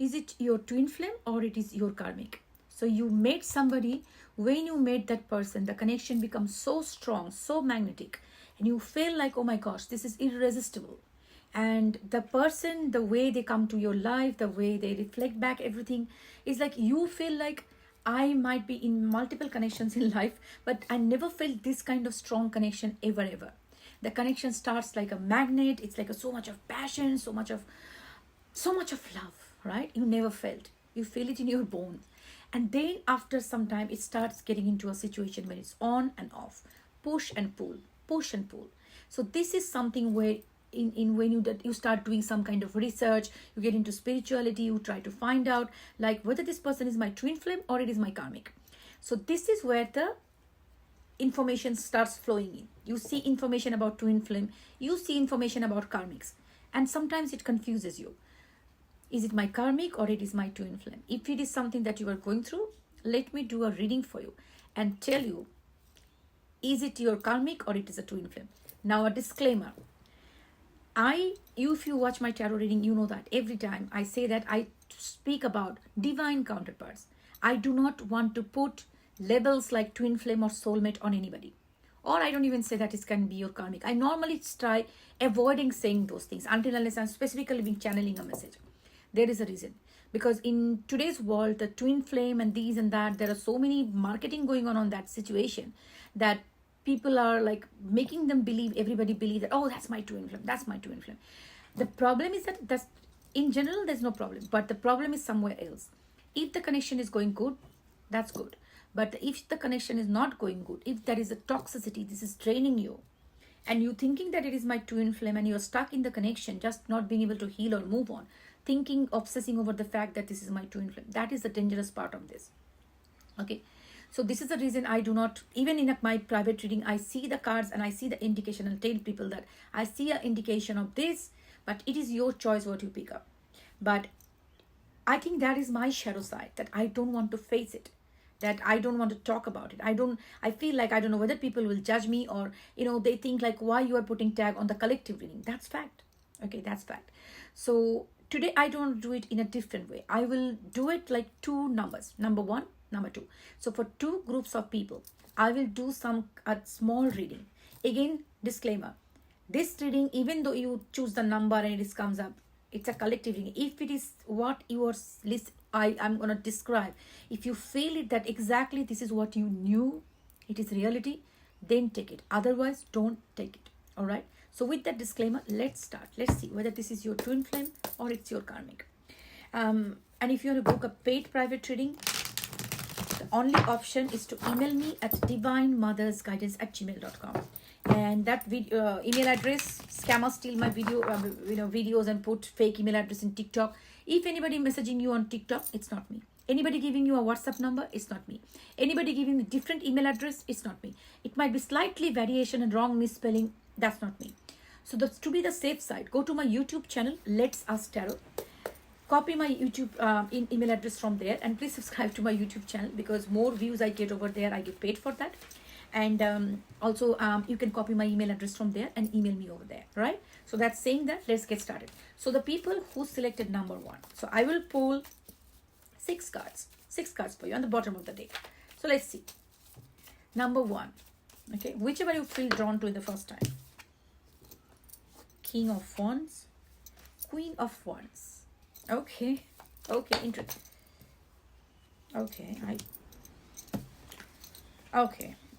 is it your twin flame or it is your karmic? So you met somebody. When you met that person, the connection becomes so strong, so magnetic, and you feel like, oh my gosh, this is irresistible. And the person, the way they come to your life, the way they reflect back everything, is like you feel like, I might be in multiple connections in life, but I never felt this kind of strong connection ever. The connection starts like a magnet. It's like so much of passion, so much of love, right? You never felt. You feel it in your bones. And then after some time, it starts getting into a situation where it's on and off, push and pull, push and pull. So this is something where in when you start doing some kind of research, you get into spirituality, you try to find out like whether this person is my twin flame or it is my karmic. So this is where the information starts flowing in. You see information about twin flame, you see information about karmics, and sometimes it confuses you. Is it my karmic or it is my twin flame? If it is something that you are going through, let me do a reading for you and tell you, is it your karmic or it is a twin flame? Now a disclaimer. If you watch my tarot reading, you know that every time I say that I speak about divine counterparts. I do not want to put labels like twin flame or soulmate on anybody. Or I don't even say that it can be your karmic. I normally try avoiding saying those things until unless I'm specifically being channeling a message. There is a reason. Because in today's world, the twin flame and these and that, there are so many marketing going on that situation that people are like making them believe, everybody believe that, oh, that's my twin flame, that's my twin flame. The problem is that in general, there's no problem. But the problem is somewhere else. If the connection is going good, that's good. But if the connection is not going good, if there is a toxicity, this is draining you, and you thinking that it is my twin flame and you're stuck in the connection, just not being able to heal or move on, thinking, obsessing over the fact that this is my twin flame, that is the dangerous part of this. Okay. So this is the reason I do not, even in my private reading, I see the cards and I see the indication and tell people that I see an indication of this, but it is your choice what you pick up. But I think that is my shadow side, that I don't want to face it, that I don't want to talk about it. I feel like, I don't know whether people will judge me or, they think like, why you are putting tag on the collective reading. That's fact. Okay, that's fact. So today I don't do it in a different way. I will do it like two numbers, number 1, number 2. So for 2 groups of people, I will do a small reading. Again, disclaimer. This reading, even though you choose the number and it comes up, it's a collective reading. If it is what I'm going to describe, if you feel it that exactly this is what you knew, it is reality, then take it. Otherwise, don't take it. All right. So with that disclaimer, let's start. Let's see whether this is your twin flame or it's your karmic. And if you want to book a paid private reading, the only option is to email me at divinemothersguidance@gmail.com. And that email address, scammers steal my videos and put fake email address in TikTok. If anybody messaging you on TikTok, it's not me. Anybody giving you a WhatsApp number, it's not me. Anybody giving you a different email address, it's not me. It might be slightly variation and wrong misspelling, that's not me. So that's to be the safe side. Go to my YouTube channel, Let's Ask Tarot. Copy my YouTube email address from there, and please subscribe to my YouTube channel, because more views I get over there, I get paid for that. And also you can copy my email address from there and email me over there, right? So that's saying that, let's get started. So the people who selected number 1, so I will pull 6 cards for you on the bottom of the deck. So let's see. Number 1, okay, whichever you feel drawn to in the first time. King of Wands, Queen of Wands. Okay, interesting. Okay,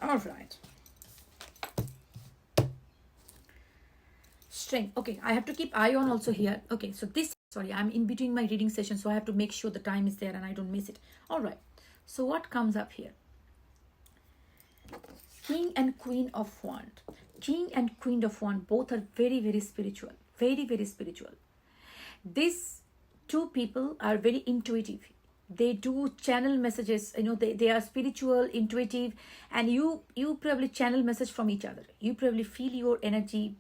all right. Strength. Okay, I have to keep eye on also here. Okay, so sorry, I'm in between my reading session, so I have to make sure the time is there and I don't miss it. All right, so what comes up here? King and Queen of Wands. King and Queen of Wands, both are very, very spiritual. Very, very spiritual. These 2 people are very intuitive. They do channel messages, they are spiritual, intuitive, and you probably channel message from each other. You probably feel your energy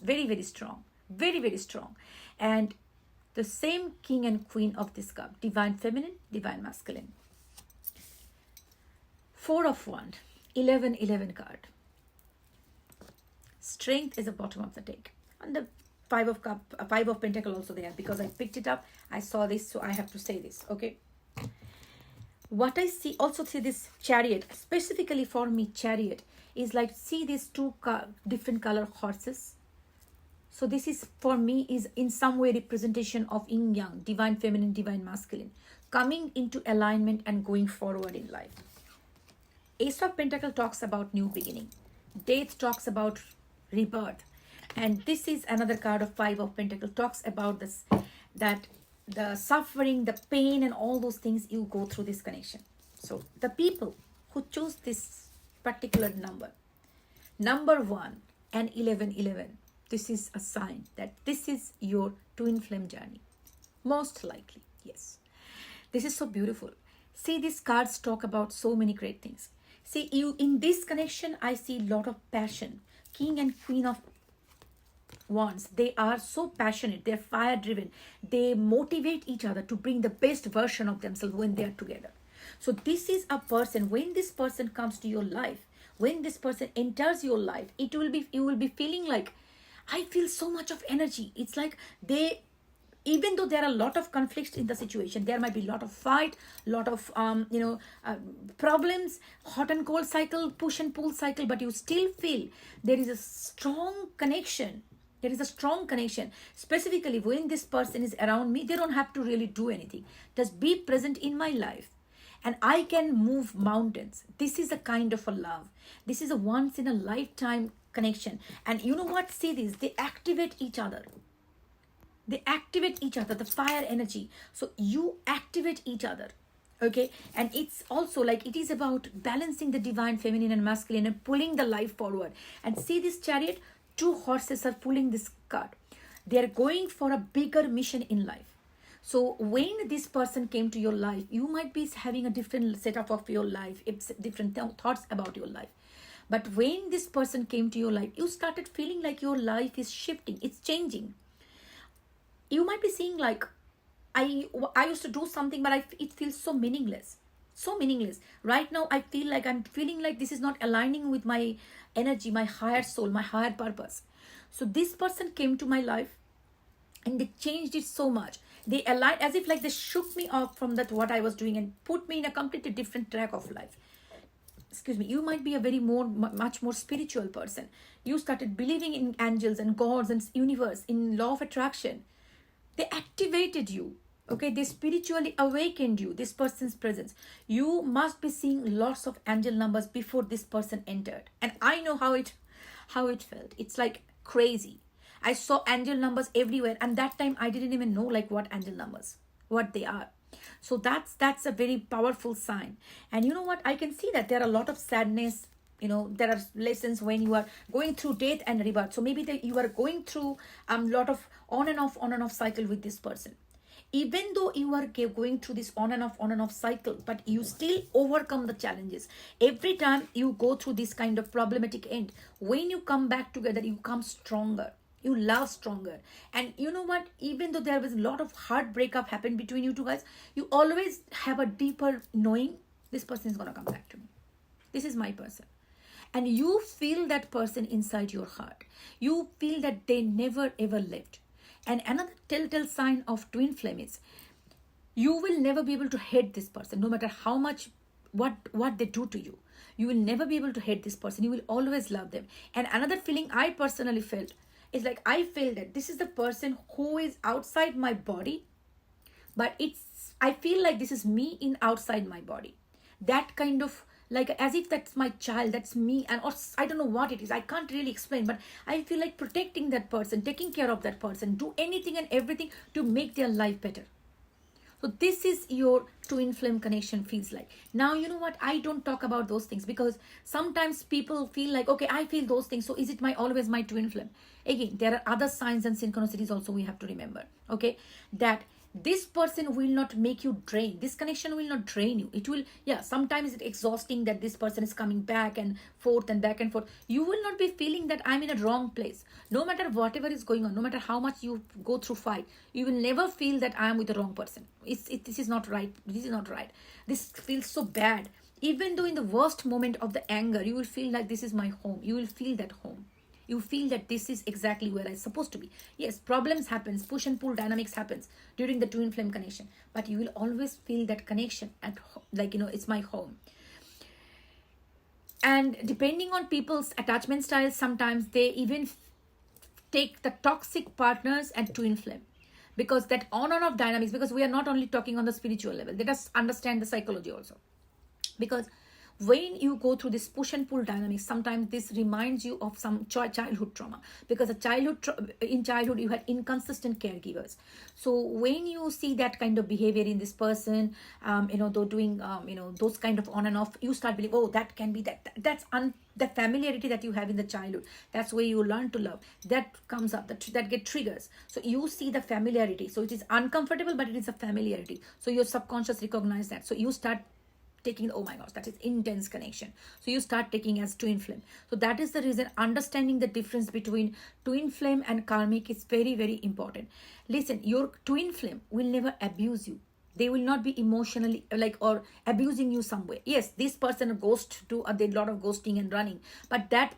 very, very strong, very, very strong. And the same King and Queen of this cup, divine feminine, divine masculine. 4 of Wands, 11 card. Strength is the bottom of the deck. And the Five of Pentacle also there, because I picked it up. I saw this, so I have to say this. Okay. What I see, also see this Chariot, specifically for me, Chariot is like, see these two different color horses. So this is, for me, is in some way representation of yin yang, divine feminine, divine masculine, coming into alignment and going forward in life. Ace of Pentacle talks about new beginning. Death talks about rebirth. And this is another card of Five of Pentacle, talks about this, that the suffering, the pain, and all those things you go through this connection. So the people who choose this particular number 1 and 1111, this is a sign that this is your twin flame journey. Most likely, yes. This is so beautiful. See, these cards talk about so many great things. See, you in this connection, I see a lot of passion. King and Queen of Wands, they are so passionate, they're fire driven, they motivate each other to bring the best version of themselves when they're together. So this is a person, when this person comes to your life, when this person enters your life, you will be feeling like, I feel so much of energy. It's like even though there are a lot of conflicts in the situation, there might be a lot of fight, lot of problems, hot and cold cycle, push and pull cycle, but you still feel there is a strong connection. There is a strong connection. Specifically, when this person is around me, they don't have to really do anything. Just be present in my life, and I can move mountains. This is a kind of a love. This is a once in a lifetime connection. And you know what? See this, they activate each other. They activate each other, the fire energy. So you activate each other. Okay. And it's also like, it is about balancing the divine feminine and masculine and pulling the life forward. And see this Chariot, 2 horses are pulling this card. They are going for a bigger mission in life. So when this person came to your life, you might be having a different setup of your life, it's different thoughts about your life. But when this person came to your life, you started feeling like your life is shifting, it's changing. You might be seeing like, I used to do something, but it feels so meaningless. So meaningless. Right now, I'm feeling like this is not aligning with my energy, my higher soul, my higher purpose. So this person came to my life and they changed it so much. They aligned, as if like they shook me off from that what I was doing and put me in a completely different track of life. Excuse me, you might be a much more spiritual person. You started believing in angels and gods and universe, in law of attraction. They activated you. Okay, they spiritually awakened you, this person's presence. You must be seeing lots of angel numbers before this person entered. And I know how it felt. It's like crazy. I saw angel numbers everywhere, and that time I didn't even know like what angel numbers, what they are. So that's a very powerful sign. And you know what? I can see that there are a lot of sadness. You know, there are lessons when you are going through death and rebirth. So maybe you are going through a lot of on and off cycle with this person. Even though you are going through this on and off cycle, but you still overcome the challenges. Every time you go through this kind of problematic end, when you come back together, you come stronger. You love stronger. And you know what? Even though there was a lot of heartbreak up happened between you two guys, you always have a deeper knowing, this person is going to come back to me. This is my person. And you feel that person inside your heart. You feel that they never ever left. And another telltale sign of twin flame is, you will never be able to hate this person, no matter how much, what they do to you. You will never be able to hate this person. You will always love them. And another feeling I personally felt is like, I feel that this is the person who is outside my body, but I feel like this is me in outside my body. That kind of, like as if that's my child, that's me, and or I don't know what it is. I can't really explain, but I feel like protecting that person, taking care of that person, do anything and everything to make their life better. So this is your twin flame connection feels like. Now, you know what? I don't talk about those things because sometimes people feel like, okay, I feel those things, so is it always my twin flame? Again, there are other signs and synchronicities also we have to remember, okay, that this person will not make you drain. This connection will not drain you. It will, sometimes it's exhausting that this person is coming back and forth and back and forth. You will not be feeling that I'm in a wrong place. No matter whatever is going on, no matter how much you go through fight, you will never feel that I am with the wrong person. This is not right. This is not right. This feels so bad. Even though in the worst moment of the anger, you will feel like this is my home. You will feel that home. You feel that this is exactly where I'm supposed to be. Yes, problems happens, push and pull dynamics happens during the twin flame connection, but you will always feel that connection at it's my home. And depending on people's attachment styles, sometimes they even take the toxic partners and twin flame, because that on and off dynamics, because we are not only talking on the spiritual level, let us understand the psychology also. Because when you go through this push and pull dynamics, sometimes this reminds you of some childhood trauma, because in childhood you had inconsistent caregivers. So when you see that kind of behavior in this person, though doing those kind of on and off, you start believing, oh, that can be the familiarity that you have in the childhood, that's where you learn to love, that comes up, that get triggers. So you see the familiarity, so it is uncomfortable, but it is a familiarity, so your subconscious recognize that, so you start taking, oh my gosh, that is intense connection, so you start taking as twin flame. So that is the reason understanding the difference between twin flame and karmic is very, very important. Listen, your twin flame will never abuse you. They will not be emotionally or abusing you some way. Yes, this person ghost to a lot of ghosting and running, but that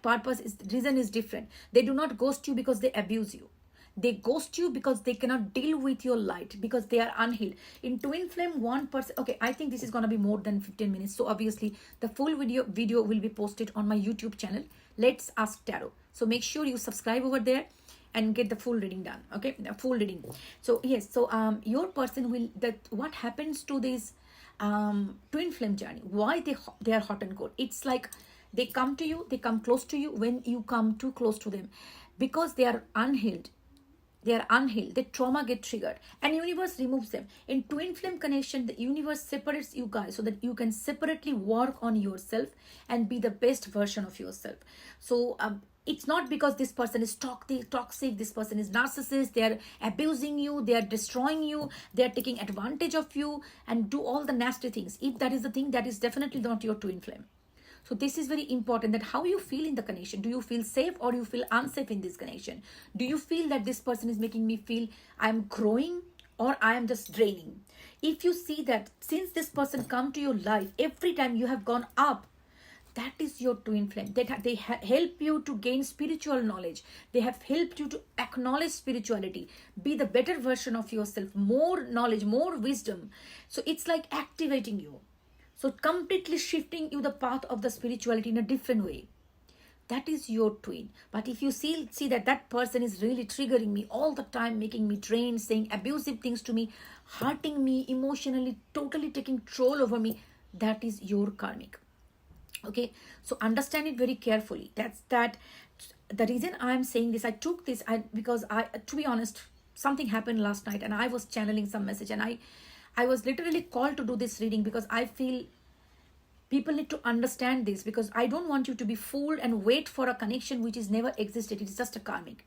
reason is different. They do not ghost you because they abuse you. They ghost you because they cannot deal with your light, because they are unhealed. In twin flame, one person, okay, I think this is going to be more than 15 minutes. So obviously the full video will be posted on my YouTube channel, Let's Ask Tarot. So make sure you subscribe over there and get the full reading done. Okay, the full reading. So yes, so your person will, what happens to this twin flame journey, why they are hot and cold. It's like they come to you, they come close to you when you come too close to them, because they are unhealed. They are unhealed, the trauma get triggered, and universe removes them. In twin flame connection, the universe separates you guys so that you can separately work on yourself and be the best version of yourself. So it's not because this person is toxic, this person is narcissist, they are abusing you, they are destroying you, they are taking advantage of you and do all the nasty things. If that is the thing, that is definitely not your twin flame. So this is very important, that how you feel in the connection. Do you feel safe or do you feel unsafe in this connection? Do you feel that this person is making me feel I'm growing or I am just draining? If you see that since this person come to your life, every time you have gone up, that is your twin flame. They help you to gain spiritual knowledge. They have helped you to acknowledge spirituality, be the better version of yourself, more knowledge, more wisdom. So it's like activating you. So completely shifting you the path of the spirituality in a different way. That is your twin. But if you see that person is really triggering me all the time, making me drain, saying abusive things to me, hurting me emotionally, totally taking control over me, that is your karmic. Okay, so understand it very carefully. That's the reason I'm saying this. I took this because to be honest, something happened last night and I was channeling some message, and I was literally called to do this reading because I feel people need to understand this, because I don't want you to be fooled and wait for a connection which is never existed. It's just a karmic.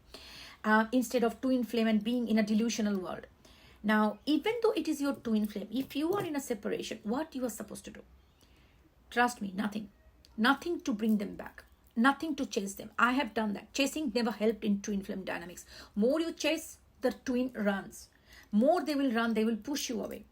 Instead of twin flame and being in a delusional world. Now, even though it is your twin flame, if you are in a separation, what you are supposed to do? Trust me, nothing. Nothing to bring them back. Nothing to chase them. I have done that. Chasing never helped in twin flame dynamics. More you chase, the twin runs. More they will run, they will push you away.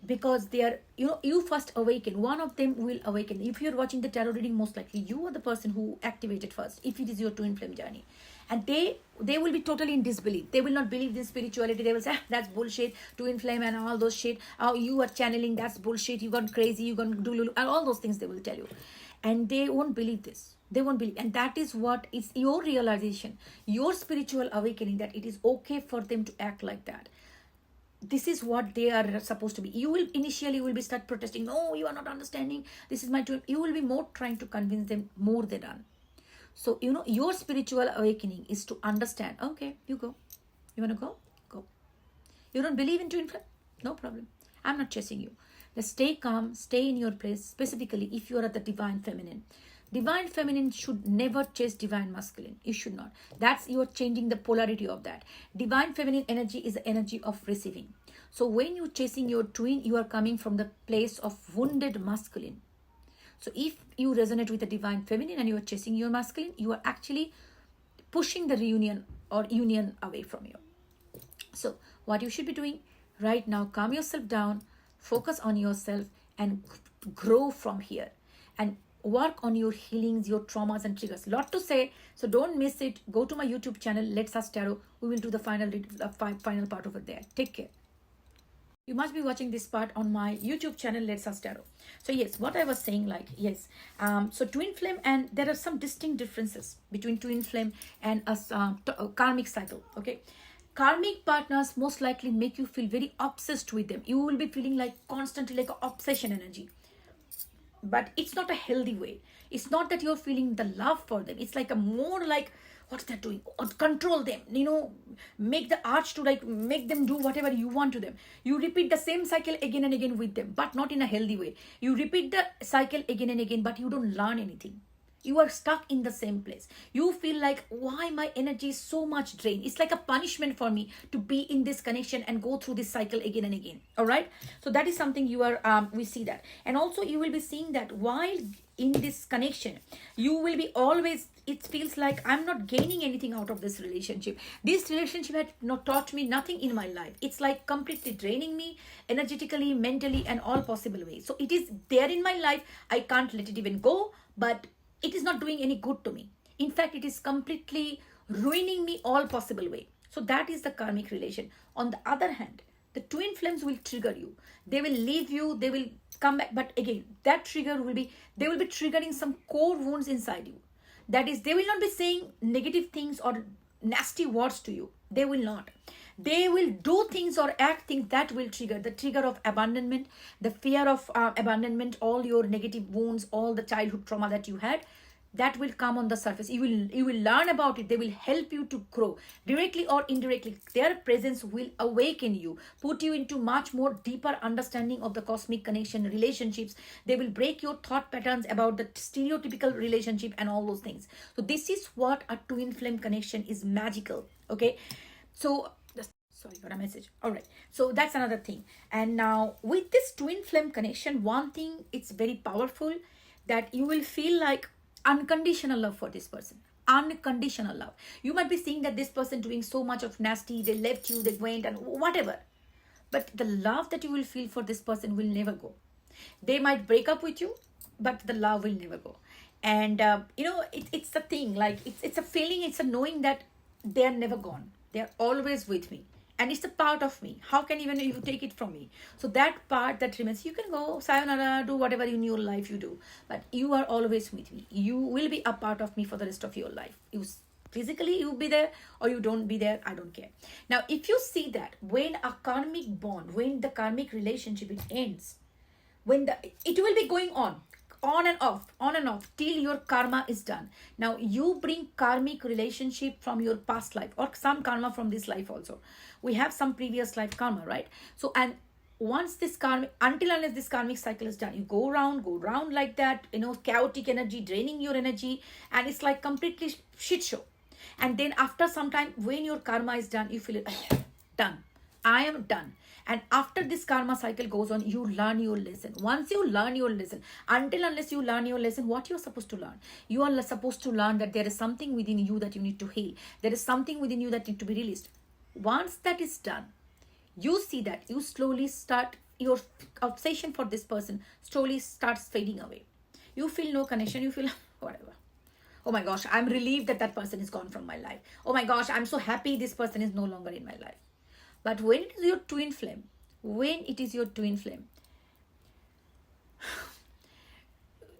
Because they are, you first awaken. One of them will awaken. If you're watching the tarot reading, most likely you are the person who activated first, if it is your twin flame journey. And they will be totally in disbelief. They will not believe in spirituality. They will say, that's bullshit, twin flame and all those shit. Oh, you are channeling, that's bullshit, you gone crazy, you gone do lulu, and all those things they will tell you. And they won't believe this. They won't believe. And that is what is your realization, your spiritual awakening, that it is okay for them to act like that. This is what they are supposed to be. You will initially be start protesting. No, you are not understanding. This is my twin. You will be more trying to convince them more than done. So, your spiritual awakening is to understand. Okay, you go. You want to go? Go. You don't believe in twin flame? No problem. I'm not chasing you. Just stay calm. Stay in your place. Specifically, if you are at the divine feminine. Divine feminine should never chase divine masculine. You should not. You're changing the polarity of that. Divine feminine energy is the energy of receiving. So when you're chasing your twin, you are coming from the place of wounded masculine. So if you resonate with the divine feminine and you are chasing your masculine, you are actually pushing the reunion or union away from you. So what you should be doing right now, calm yourself down, focus on yourself and grow from here. And work on your healings, your traumas and triggers. Lot to say, so don't miss it. Go to my YouTube channel, Let's Us Tarot. We will do the final part over there. Take care. You must be watching this part on my YouTube channel, Let's Us Tarot. So yes, what I was saying, like, yes. So twin flame, and there are some distinct differences between twin flame and a karmic cycle, okay? Karmic partners most likely make you feel very obsessed with them. You will be feeling like constantly like an obsession energy. But it's not a healthy way. It's not that you're feeling the love for them. It's like a more like, what they're doing, or control them, make the urge to like make them do whatever you want to them. You repeat the same cycle again and again with them, but not in a healthy way. You repeat the cycle again and again, but you don't learn anything. You are stuck in the same place. You feel like, why my energy is so much drained? It's like a punishment for me to be in this connection and go through this cycle again and again. All right. So that is something you are, we see that. And also you will be seeing that while in this connection, you will be always, it feels like I'm not gaining anything out of this relationship. This relationship had not taught me nothing in my life. It's like completely draining me energetically, mentally, and all possible ways. So it is there in my life. I can't let it even go, but it is not doing any good to me. In fact, it is completely ruining me all possible way. So that is the karmic relation. On the other hand, the twin flames will trigger you. They will leave you. They will come back. But again, that trigger will be, they will be triggering some core wounds inside you. That is, they will not be saying negative things or nasty words to you. They will not. They will do things or act things that will trigger the trigger of abandonment, the fear of abandonment, all your negative wounds, all the childhood trauma that you had, that will come on the surface. You will learn about it. They will help you to grow directly or indirectly. Their presence will awaken you, put you into much more deeper understanding of the cosmic connection, relationships. They will break your thought patterns about the stereotypical relationship and all those things. So this is what a twin flame connection is, magical. Okay, so sorry, got a message. All right, so that's another thing. And now with this twin flame connection, one thing, it's very powerful, that you will feel like unconditional love for this person. Unconditional love. You might be seeing that this person doing so much of nasty, they left you, they went and whatever, but the love that you will feel for this person will never go. They might break up with you, but the love will never go. And it's the thing, like it's a feeling, it's a knowing that they are never gone. They are always with me. And it's a part of me. How can even you take it from me? So that part that remains, you can go, sayonara, do whatever in your life you do. But you are always with me. You will be a part of me for the rest of your life. You physically, you be there or you don't be there, I don't care. Now, if you see that when a karmic bond, when the karmic relationship, it ends, it will be going on and off till your karma is done. Now you bring karmic relationship from your past life or some karma from this life also. We have some previous life karma, right? So, and once this karmic, unless this karmic cycle is done, you go round like that, chaotic energy, draining your energy, and it's like completely shit show. And then after some time, when your karma is done, you feel it, done. I am done. And after this karma cycle goes on, you learn your lesson. Once you learn your lesson, unless you learn your lesson, what you're supposed to learn? You are supposed to learn that there is something within you that you need to heal. There is something within you that need to be released. Once that is done, you see that you slowly start, your obsession for this person slowly starts fading away. You feel no connection. You feel whatever. Oh my gosh, I'm relieved that that person is gone from my life. Oh my gosh, I'm so happy this person is no longer in my life. But when it is your twin flame,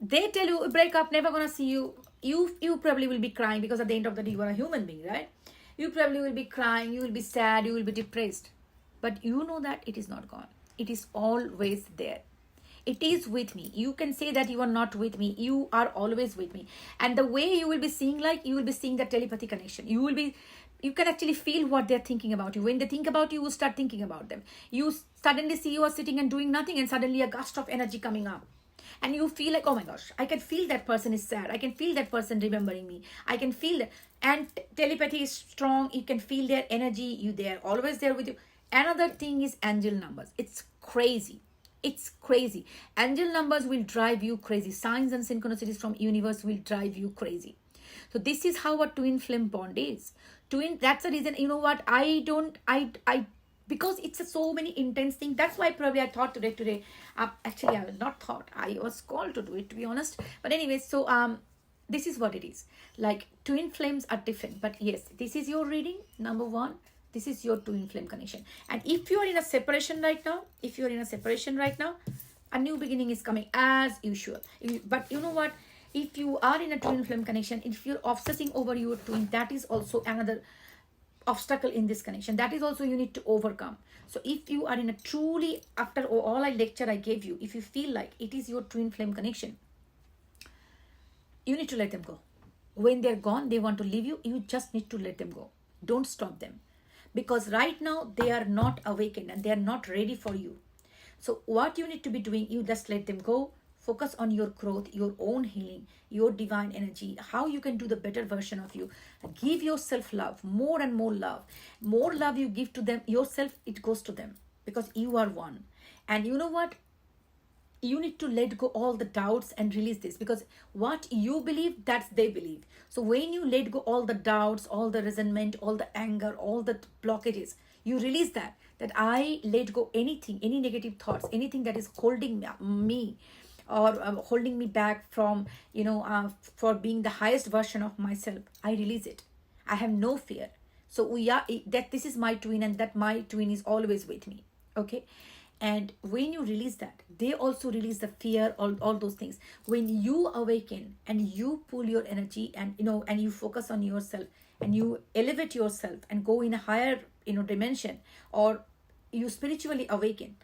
they tell you, break up, never gonna see you. You probably will be crying, because at the end of the day, you are a human being, right? You probably will be crying, you will be sad, you will be depressed. But you know that it is not gone. It is always there. It is with me. You can say that you are not with me. You are always with me. And the way you will be seeing, like, you will be seeing the telepathy connection. You can actually feel what they're thinking about you. When they think about you, you start thinking about them. You suddenly see you are sitting and doing nothing, and suddenly a gust of energy coming up. And you feel like, oh my gosh, I can feel that person is sad. I can feel that person remembering me. I can feel that. And telepathy is strong. You can feel their energy. They're always there with you. Another thing is angel numbers. It's crazy. It's crazy. Angel numbers will drive you crazy. Signs and synchronicities from universe will drive you crazy. So this is how a twin flame bond is. That's the reason, you know what, I because it's a so many intense thing. That's why probably I thought today actually I was not thought, I was called to do it, to be honest. But anyway, so this is what it is. Like, twin flames are different, but yes, this is your reading. Number one, this is your twin flame connection. And if you are in a separation right now, a new beginning is coming as usual. But you know what, if you are in a twin flame connection, if you're obsessing over your twin, that is also another obstacle in this connection. That is also you need to overcome. So if you are in a truly, after all I lecture I gave you, if you feel like it is your twin flame connection, you need to let them go. When they're gone, they want to leave you, you just need to let them go. Don't stop them, because right now they are not awakened and they are not ready for you. So what you need to be doing, you just let them go. Focus on your growth, your own healing, your divine energy, how you can do the better version of you. Give yourself love, more and more love. More love you give to them, yourself, it goes to them, because you are one. And you know what? You need to let go all the doubts and release this, because what you believe, that's they believe. So when you let go all the doubts, all the resentment, all the anger, all the blockages, you release that I let go anything, any negative thoughts, anything that is holding me or holding me back from, for being the highest version of myself. I release it. I have no fear. So that this is my twin, and that my twin is always with me. Okay. And when you release that, they also release the fear, all those things. When you awaken and you pull your energy and, and you focus on yourself and you elevate yourself and go in a higher, dimension, or you spiritually awaken,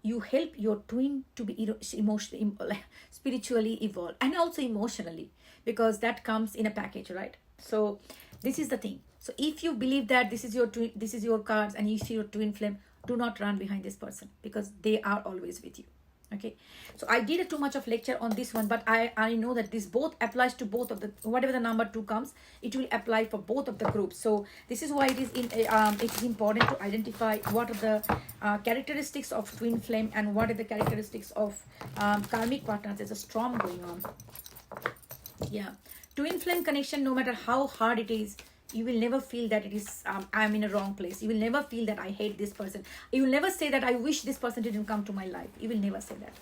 you help your twin to be emotionally, spiritually evolved, and also emotionally, because that comes in a package, right? So this is the thing. So if you believe that this is your twin, this is your cards, and you see your twin flame, do not run behind this person, because they are always with you. Okay. So I did too much of lecture on this one, but I know that this both applies to both of the, whatever the number 2 comes, it will apply for both of the groups. So this is why it is important to identify what are the characteristics of twin flame and what are the characteristics of karmic partners. There's a storm going on. Yeah. Twin flame connection, no matter how hard it is, you will never feel that it is I'm in a wrong place. You will never feel that I hate this person. You will never say that I wish this person didn't come to my life. You will never say that,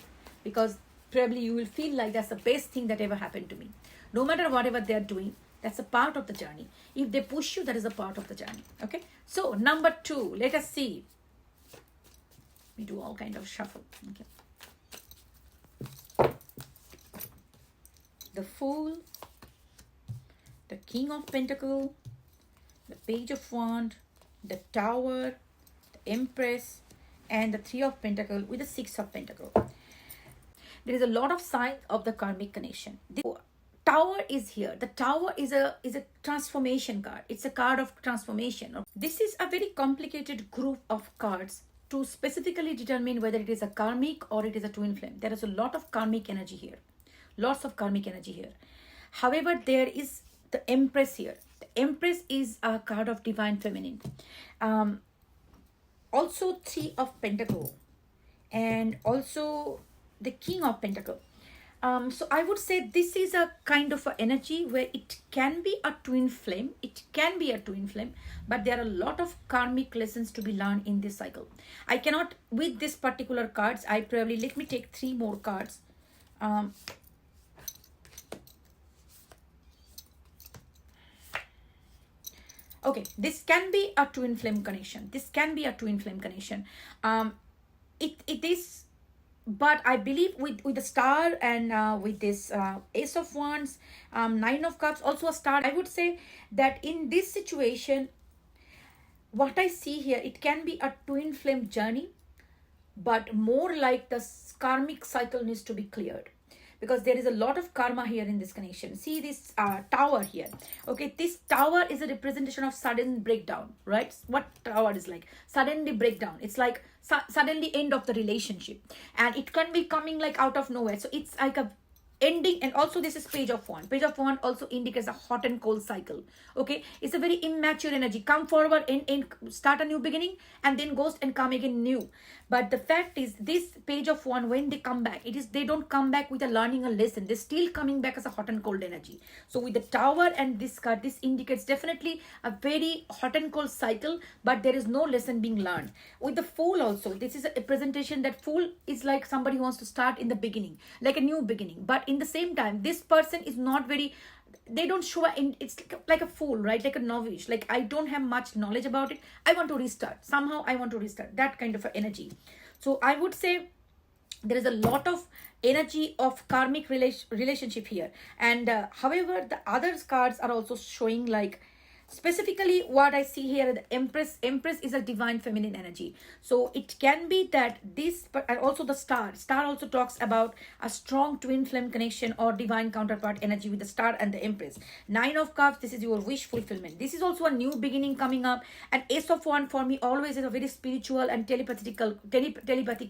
because probably you will feel like that's the best thing that ever happened to me. No matter whatever they're doing, that's a part of the journey. If they push you, that is a part of the journey. Okay. So number 2, let us see. We do all kind of shuffle. Okay. The Fool, the King of Pentacles, the Page of Wands, the Tower, the Empress, and the 3 of Pentacles with the 6 of Pentacles. There is a lot of signs of the karmic connection. The Tower is here. The Tower is a transformation card. It's a card of transformation. This is a very complicated group of cards to specifically determine whether it is a karmic or it is a twin flame. There is a lot of karmic energy here. Lots of karmic energy here. However, there is the Empress here. The Empress is a card of divine feminine. Also 3 of Pentacles, and also the King of Pentacles. So I would say this is a kind of a energy where it can be a twin flame. It can be a twin flame, but there are a lot of karmic lessons to be learned in this cycle. I cannot, with this particular cards, let me take 3 more cards. Okay, this can be a twin flame connection. This can be a twin flame connection. It is, but I believe with the Star and with this Ace of Wands, 9 of Cups, also a Star. I would say that in this situation, what I see here, it can be a twin flame journey, but more like the karmic cycle needs to be cleared, because there is a lot of karma here in this connection. See this Tower here. Okay, this Tower is a representation of sudden breakdown, right? What Tower is like? Suddenly breakdown. It's like suddenly end of the relationship. And it can be coming like out of nowhere. So it's like a ending. And also this is Page of Wands. Page of Wands also indicates a hot and cold cycle. Okay, it's a very immature energy. Come forward and start a new beginning, and then ghost and come again new. But the fact is, this page of one, when they come back, they don't come back with a learning a lesson. They're still coming back as a hot and cold energy. So with the tower and this card, this indicates definitely a very hot and cold cycle, but there is no lesson being learned. With the fool also, this is a presentation that fool is like somebody who wants to start in the beginning, like a new beginning. But in the same time, this person is not very, they don't show it's like a fool, right? Like a novice, like I don't have much knowledge about it, I want to restart somehow, I want to restart, that kind of a energy. So I would say there is a lot of energy of karmic relationship here. And however, the other cards are also showing like, specifically what I see here, the empress is a divine feminine energy. So it can be that this, but also the star also talks about a strong twin flame connection or divine counterpart energy with the star and the empress. 9 of cups, this is your wish fulfillment. This is also a new beginning coming up. And ace of wand for me always is a very spiritual and telepathic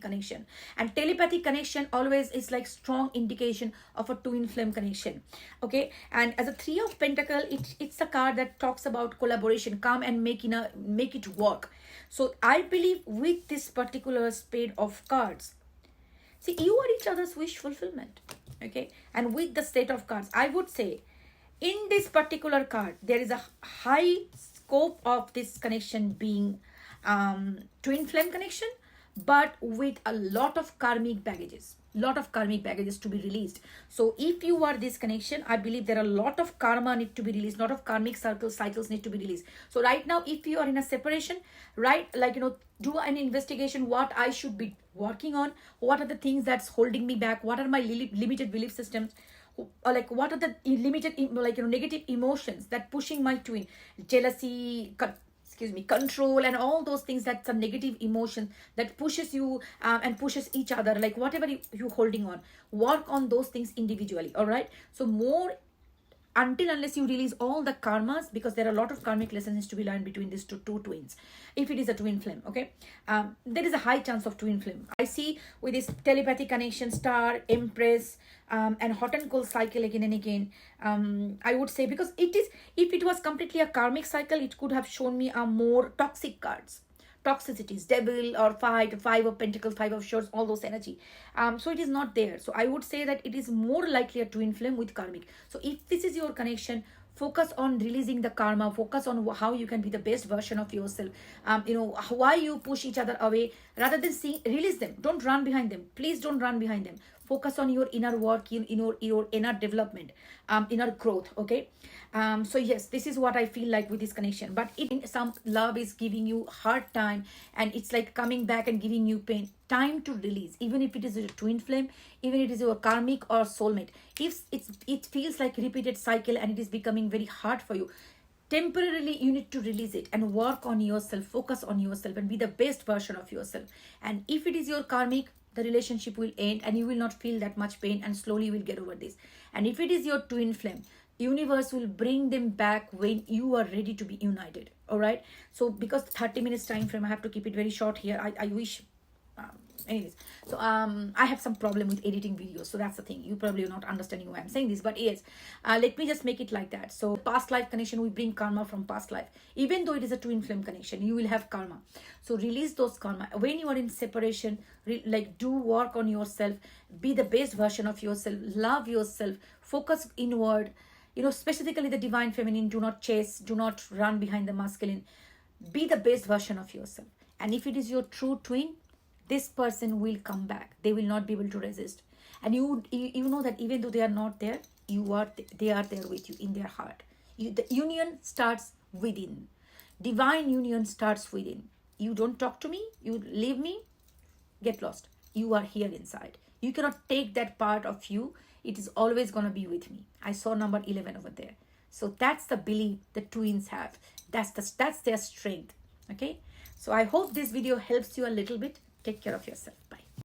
connection. And telepathic connection always is like strong indication of a twin flame connection. Okay, and as a 3 of pentacle, it's a card that talks about collaboration, come and make it work. So I believe with this particular spade of cards, see, you are each other's wish fulfillment. Okay, and with the state of cards, I would say in this particular card there is a high scope of this connection being twin flame connection, but with a lot of karmic baggages to be released. So if you are this connection, I believe there are a lot of karma need to be released, lot of karmic cycles need to be released. So right now, if you are in a separation, right, like, do an investigation what I should be working on, what are the things that's holding me back, what are my limited belief systems, or like what are the limited negative emotions that pushing my twin, jealousy, control, and all those things. That's a negative emotion that pushes you and pushes each other, like whatever you holding on, work on those things individually. All right, so more unless you release all the karmas, because there are a lot of karmic lessons to be learned between these two twins. If it is a twin flame, okay, there is a high chance of twin flame. I see with this telepathy connection, star, empress, and hot and cold cycle again and again. I would say, because it is, if it was completely a karmic cycle, it could have shown me a more toxic cards, toxicities, devil or fight, 5 of pentacles, 5 of swords, all those energy. So it is not there. So I would say that it is more likely a twin flame with karmic. So if this is your connection, focus on releasing the karma, focus on how you can be the best version of yourself. Why you push each other away, rather than release them. Don't run behind them. Please don't run behind them. Focus on your inner work, in your inner development, inner growth. Okay, so yes, this is what I feel like with this connection. But if some love is giving you hard time and it's like coming back and giving you pain, time to release. Even if it is a twin flame, even if it is your karmic or soulmate, if it feels like repeated cycle and it is becoming very hard for you, temporarily you need to release it and work on yourself, focus on yourself and be the best version of yourself. And if it is your karmic, the relationship will end and you will not feel that much pain, and slowly you will get over this. And if it is your twin flame, universe will bring them back when you are ready to be united. All right, so because 30 minutes time frame, I have to keep it very short here. I wish anyways, so I have some problem with editing videos, so that's the thing. You probably are not understanding why I'm saying this, but yes, let me just make it like that. So past life connection, we bring karma from past life. Even though it is a twin flame connection, you will have karma. So release those karma. When you are in separation, do work on yourself, be the best version of yourself, love yourself, focus inward. Specifically the divine feminine, do not chase, do not run behind the masculine. Be the best version of yourself. And if it is your true twin, this person will come back. They will not be able to resist. And you know that even though they are not there, they are there with you in their heart. The union starts within. Divine union starts within. You don't talk to me, you leave me, get lost. You are here inside. You cannot take that part of you. It is always going to be with me. I saw number 11 over there. So that's the belief the twins have. That's their strength. Okay. So I hope this video helps you a little bit. Take care of yourself.